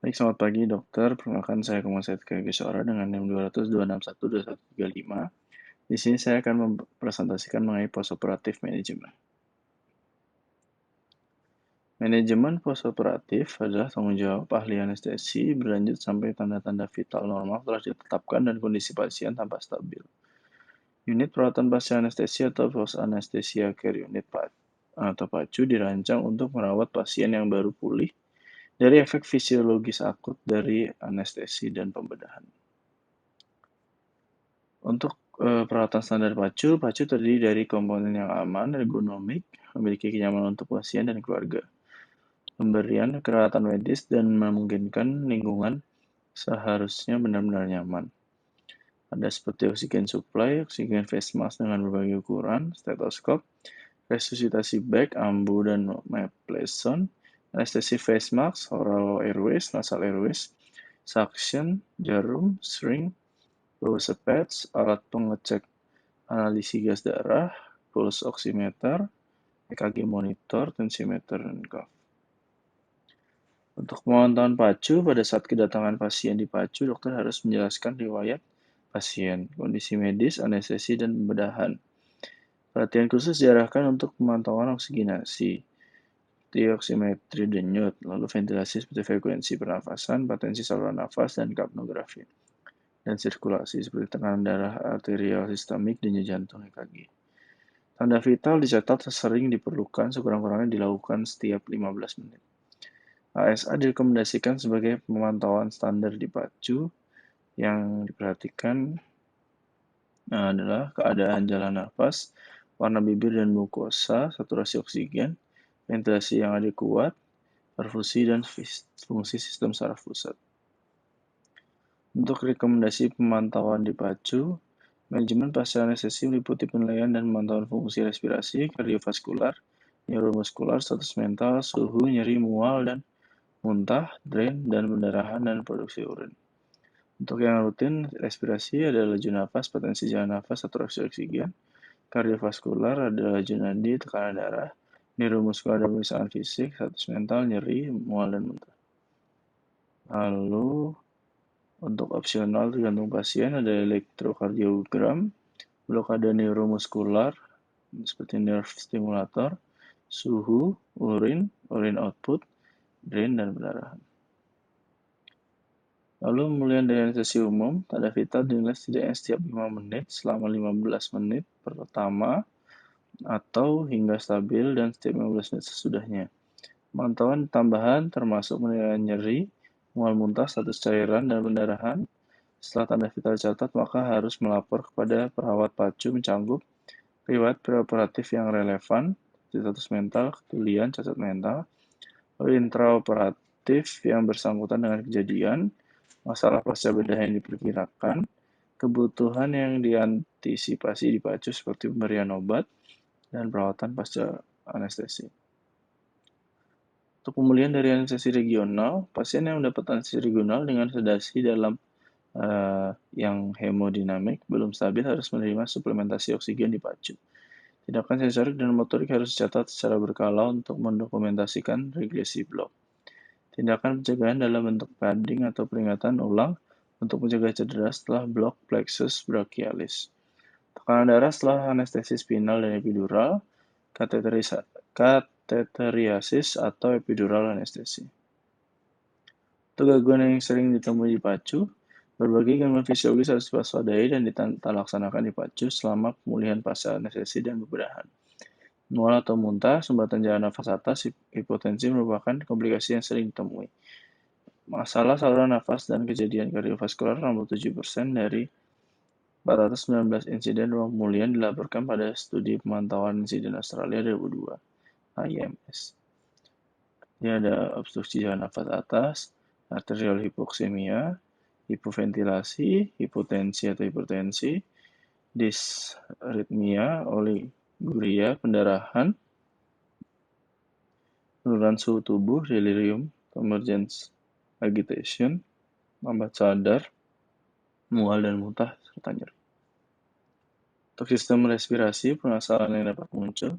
Baik, selamat pagi dokter. Perkenalkan saya Kumasет Kagisora dengan NIM 20026121135. Di sini saya akan mempresentasikan mengenai postoperatif manajemen. Manajemen postoperatif adalah tanggung jawab ahli anestesi berlanjut sampai tanda-tanda vital normal telah ditetapkan dan kondisi pasien tampak stabil. Unit perawatan pasien anestesi atau post anesthesia care unit atau PACU dirancang untuk merawat pasien yang baru pulih dari efek fisiologis akut dari anestesi dan pembedahan. Untuk perawatan standar pacu terdiri dari komponen yang aman, ergonomik, memiliki kenyamanan untuk pasien dan keluarga. Pemberian perawatan medis dan memungkinkan lingkungan seharusnya benar-benar nyaman. Ada seperti oksigen supply, oksigen face mask dengan berbagai ukuran, stetoskop, resusitasi bag, ambu, dan mapleson, anestesi face mask, oral airways, nasal airways, suction, jarum, syringe, pulse pads, alat pengecek analisis gas darah, pulse oximeter, EKG monitor, tensimeter, dan cuff. Untuk pemantauan pacu, pada saat kedatangan pasien di pacu, dokter harus menjelaskan riwayat pasien, kondisi medis, anestesi, dan pembedahan. Perhatian khusus diarahkan untuk pemantauan oksigenasi, oximetri denyut, lalu ventilasi seperti frekuensi pernafasan, potensi saluran nafas, dan kapnografi. Dan sirkulasi seperti tekanan darah arterial sistemik, denyut jantung, EKG. Tanda vital dicatat sering diperlukan, sekurang-kurangnya dilakukan setiap 15 menit. ASA direkomendasikan sebagai pemantauan standar di PACU. Yang diperhatikan adalah keadaan jalan nafas, warna bibir dan mukosa, saturasi oksigen, ventilasi yang adekuat, perfusi, dan fungsi sistem saraf pusat. Untuk rekomendasi pemantauan di PACU, manajemen pasien anestesi meliputi penilaian dan pemantauan fungsi respirasi, kardiovaskular, neuromuskular, status mental, suhu, nyeri, mual, dan muntah, drain, dan pendarahan, dan produksi urin. Untuk yang rutin, respirasi ada laju nafas, potensi jalan nafas, saturasi oksigen, kardiovaskular ada laju nadi, tekanan darah, neuromuskular ada pemeriksaan fisik, status mental, nyeri, mual, dan muntah. Lalu, untuk opsional tergantung pasien ada elektrokardiogram, blokade neuromuskular, seperti nerve stimulator, suhu, urin output, drain, dan pendarahan. Lalu pemulihan dari anestesi umum, tanda vital dinilai setidaknya setiap 5 menit selama 15 menit pertama atau hingga stabil dan setiap 15 menit sesudahnya. Pemantauan tambahan termasuk penilaian nyeri, mual muntah, status cairan, dan pendarahan. Setelah tanda vital dicatat, maka harus melapor kepada perawat PACU mencangkup riwayat preoperatif yang relevan, status mental, ketulian, cacat mental, lalu intraoperatif yang bersangkutan dengan kejadian, masalah pasca bedah yang diperkirakan, kebutuhan yang diantisipasi di PACU seperti pemberian obat, dan perawatan pasca anestesi. Untuk pemulihan dari anestesi regional, pasien yang mendapat anestesi regional dengan sedasi dalam yang hemodinamik belum stabil harus menerima suplementasi oksigen di PACU. Tindakan sensorik dan motorik harus dicatat secara berkala untuk mendokumentasikan regresi blok. Tindakan pencegahan dalam bentuk padding atau peringatan ulang untuk mencegah cedera setelah blok plexus brachialis. Tekanan darah setelah anestesi spinal dan epidural, kateteriasis atau epidural anestesi. Untuk gangguan yang sering ditemui di PACU, berbagai gangguan fisiologis harus diwaspadai dan ditalaksanakan di PACU selama pemulihan pasca anestesi dan pembedahan. Mual atau muntah, sumbatan jalan nafas atas, hipotensi merupakan komplikasi yang sering ditemui. Masalah saluran nafas dan kejadian kardiovaskular 67% dari 419 insiden ruang pemulihan dilaporkan pada studi pemantauan insiden Australia 2002, IMS. Ini ada obstruksi jalan nafas atas, arterial hipoksemia, hipoventilasi, hipotensi atau hipertensi, disritmia, oliguria, pendarahan, penurunan suhu tubuh, delirium, emergence agitation, lambat sadar, mual dan muntah, serta nyeri. Untuk sistem respirasi, permasalahan yang dapat muncul,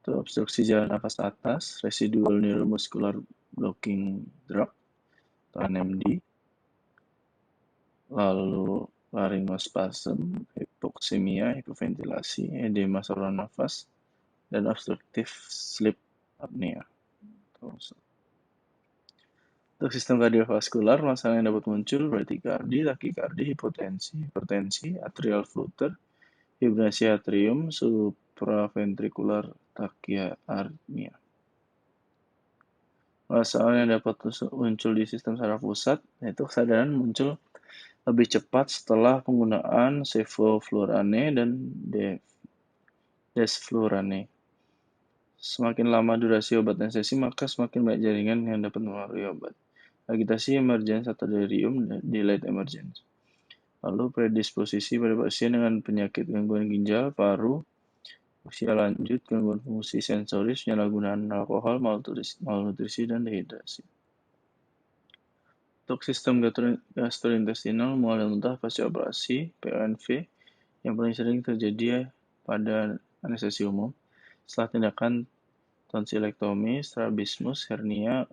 itu obstruksi jalan nafas atas, residual neuromuscular blocking drug, atau NMD, lalu laryngospasm, hipoksemia, hipoventilasi, edema saluran nafas, dan obstructive sleep apnea. Untuk sistem kardiovaskular, masalah yang dapat muncul bradikardi, takikardi, hipotensi, hipertensi, atrial flutter, fibrillasi atrium, supraventrikular tachyarrhythmia. Masalah yang dapat muncul di sistem saraf pusat, yaitu kesadaran muncul lebih cepat setelah penggunaan sevoflurane dan desflurane. Semakin lama durasi obat anestesi, maka semakin banyak jaringan yang dapat mempengaruhi obat. Agitasi emergens atau delirium, delayed emergence. Lalu predisposisi pada pasien dengan penyakit gangguan ginjal, paru, usia lanjut, gangguan fungsi sensoris, penyalahgunaan alkohol, malnutrisi, dan dehidrasi. Untuk sistem gastrointestinal, mual dan muntah pasca operasi, PONV, yang paling sering terjadi pada anestesi umum, setelah tindakan tonsilektomi, strabismus, hernia,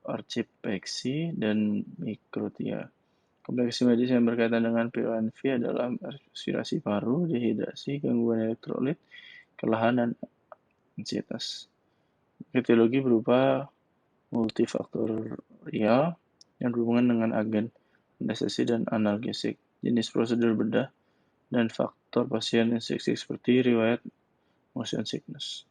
orchipeksi, dan mikrotia. Komplikasi medis yang berkaitan dengan PONV adalah respirasi paru, dehidrasi, gangguan elektrolit, kelelahan, dan ansietas. Etiologi berupa multifaktorial yang berhubungan dengan agen anestesi dan analgesik, jenis prosedur bedah, dan faktor pasien infeksi seperti riwayat motion sickness.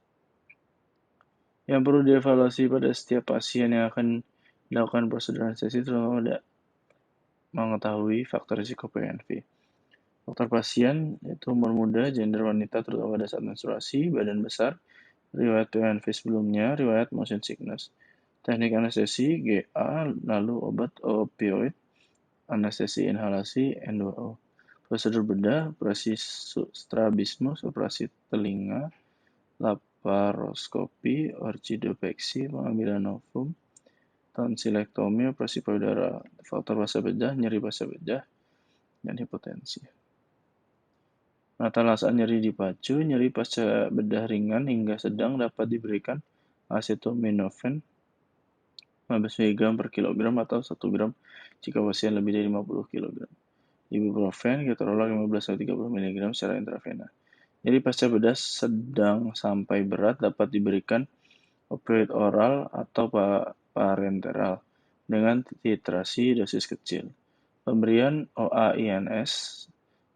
Yang perlu dievaluasi pada setiap pasien yang akan dilakukan prosedur anestesi terutama pada mengetahui faktor risiko PONV. Faktor pasien yaitu umur muda, gender wanita terutama pada saat menstruasi, badan besar, riwayat PONV sebelumnya, riwayat motion sickness. Teknik anestesi GA, lalu obat opioid, anestesi inhalasi N2O. Prosedur bedah, operasi strabismus, operasi telinga, laparoskopi, orchidopeksi, pengambilan novum, tonsilektomi, operasi payudara, faktor pasca bedah, nyeri pasca bedah, dan hipotensi. Natal saat nyeri di pacu, nyeri pasca bedah ringan hingga sedang dapat diberikan acetaminophen 15 mg per kilogram atau 1 gram jika pasien lebih dari 50 kg. Ibuprofen, ketorolak 15-30 mg secara intravena. Nyeri pasca bedah sedang sampai berat dapat diberikan opioid oral atau parenteral dengan titrasi dosis kecil. Pemberian OAINS,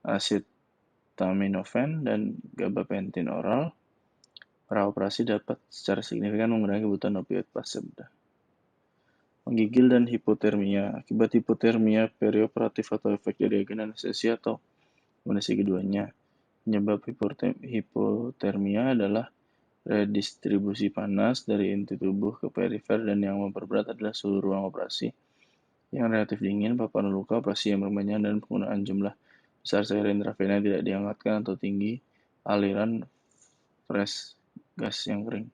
acetaminophen, dan gabapentin oral praoperasi dapat secara signifikan mengurangi kebutuhan opioid pasca bedah. Menggigil dan hipotermia. Akibat hipotermia perioperatif atau efek dari agen anestesi atau kombinasi keduanya. Penyebab hipotermia adalah redistribusi panas dari inti tubuh ke perifer dan yang memperberat adalah suhu ruang operasi yang relatif dingin, paparan luka, operasi yang berbanyak, dan penggunaan jumlah besar cairan intravena tidak dihangatkan atau tinggi aliran fresh gas yang kering.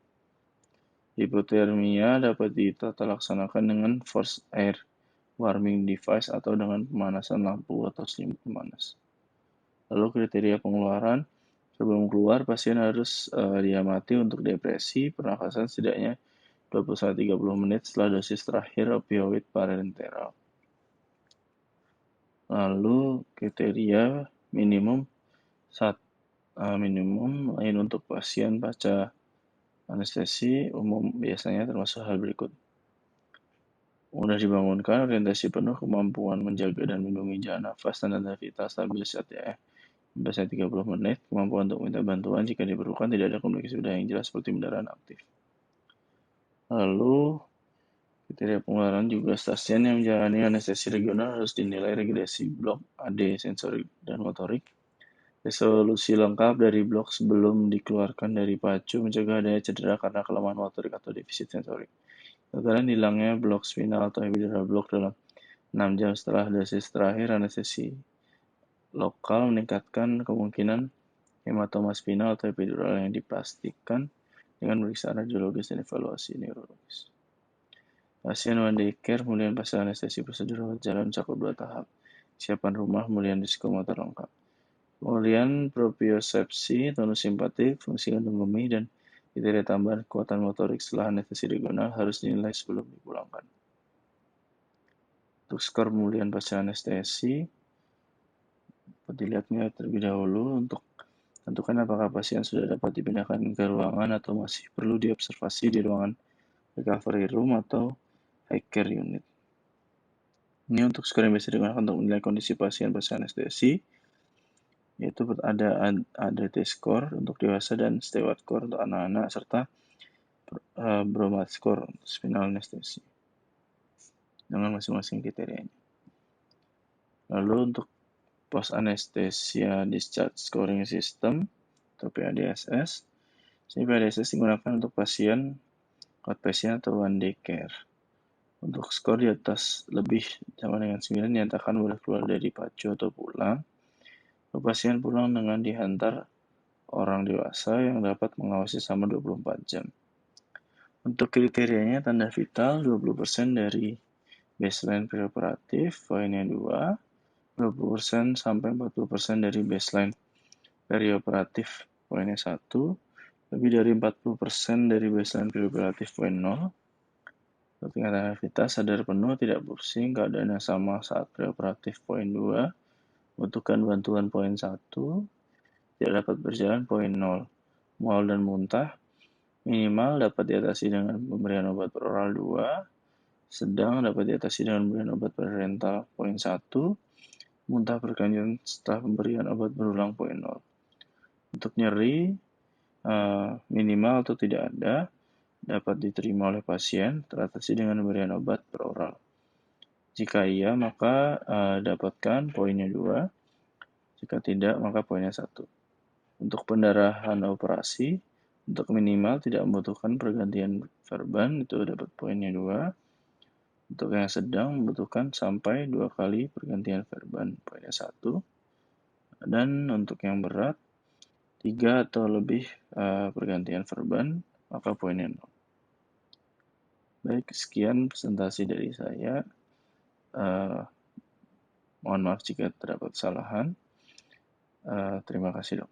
Hipotermia dapat ditata laksanakan dengan forced air warming device atau dengan pemanasan lampu atau selimut pemanas. Lalu kriteria pengeluaran. Sebelum keluar, pasien harus diamati untuk depresi pernafasan setidaknya 20-30 menit setelah dosis terakhir opioid parenteral. Lalu kriteria minimum lain untuk pasien pasca anestesi umum biasanya termasuk hal berikut. Mudah dibangunkan, orientasi penuh, kemampuan menjaga dan melindungi jalan nafas, tanda vital stabil STE 30 menit, kemampuan untuk minta bantuan jika diperlukan, tidak ada komplikasi bedah yang jelas seperti pendarahan aktif. Lalu, kriteria pengeluaran juga pasien yang menjalani anestesi regional harus dinilai regresi blok AD sensorik dan motorik. Resolusi lengkap dari blok sebelum dikeluarkan dari pacu mencegah adanya cedera karena kelemahan motorik atau defisit sensorik. Kegagalan hilangnya blok spinal atau epidural blok dalam 6 jam setelah dosis terakhir anestesi lokal meningkatkan kemungkinan hematoma spinal atau epidural yang dipastikan dengan pemeriksaan radiologis dan evaluasi neurologis. Pasien one day care, pemulihan pasca anestesi prosedur rawat jalan mencakup 2 tahap. Siapan rumah, pemulihan psikomotor lengkap. Pemulihan propriosepsi, tonus simpatik, fungsi kandung kemih, dan kriteria tambahan kekuatan motorik setelah anestesi regional harus dinilai sebelum dipulangkan. Untuk skor pemulihan pasca anestesi, dapat dilihatnya terlebih dahulu untuk tentukan apakah pasien sudah dapat dipindahkan ke ruangan atau masih perlu diobservasi di ruangan recovery room atau high care unit. Ini untuk skor yang biasa digunakan untuk menilai kondisi pasien pasca anestesi, yaitu ada T-score untuk dewasa dan Stewart score untuk anak-anak, serta Bromat score untuk spinal anestesi dengan masing-masing kriterianya. Lalu untuk post anesthesia discharge scoring system atau PADSS, PADSS digunakan untuk pasien outpatient atau one day care. Untuk skor di atas lebih sama dengan 9 dinyatakan boleh keluar dari PACU atau pulang. Pasien pulang dengan dihantar orang dewasa yang dapat mengawasi selama 24 jam. Untuk kriterianya, tanda vital 20% dari baseline perioperatif, poinnya 2, 20% sampai 40% dari baseline perioperatif, poinnya 1, lebih dari 40% dari baseline perioperatif, poin 0. Untuk tingkat tanda vital, sadar penuh, tidak pusing, keadaan yang sama saat perioperatif, poin 2, membutuhkan bantuan, poin 1, tidak dapat berjalan, poin 0. Mual dan muntah, minimal dapat diatasi dengan pemberian obat oral 2, sedang dapat diatasi dengan pemberian obat parenteral, poin 1, muntah berkelanjutan setelah pemberian obat berulang, poin 0. Untuk nyeri, minimal atau tidak ada, dapat diterima oleh pasien, teratasi dengan pemberian obat per oral. Jika iya, maka dapatkan poinnya 2, jika tidak, maka poinnya 1. Untuk pendarahan operasi, untuk minimal tidak membutuhkan pergantian verban, itu dapat poinnya 2. Untuk yang sedang membutuhkan sampai 2 kali pergantian verban, poinnya 1. Dan untuk yang berat, 3 atau lebih pergantian verban, maka poinnya 0. Baik, sekian presentasi dari saya. Mohon maaf jika terdapat kesalahan. Terima kasih, Dok.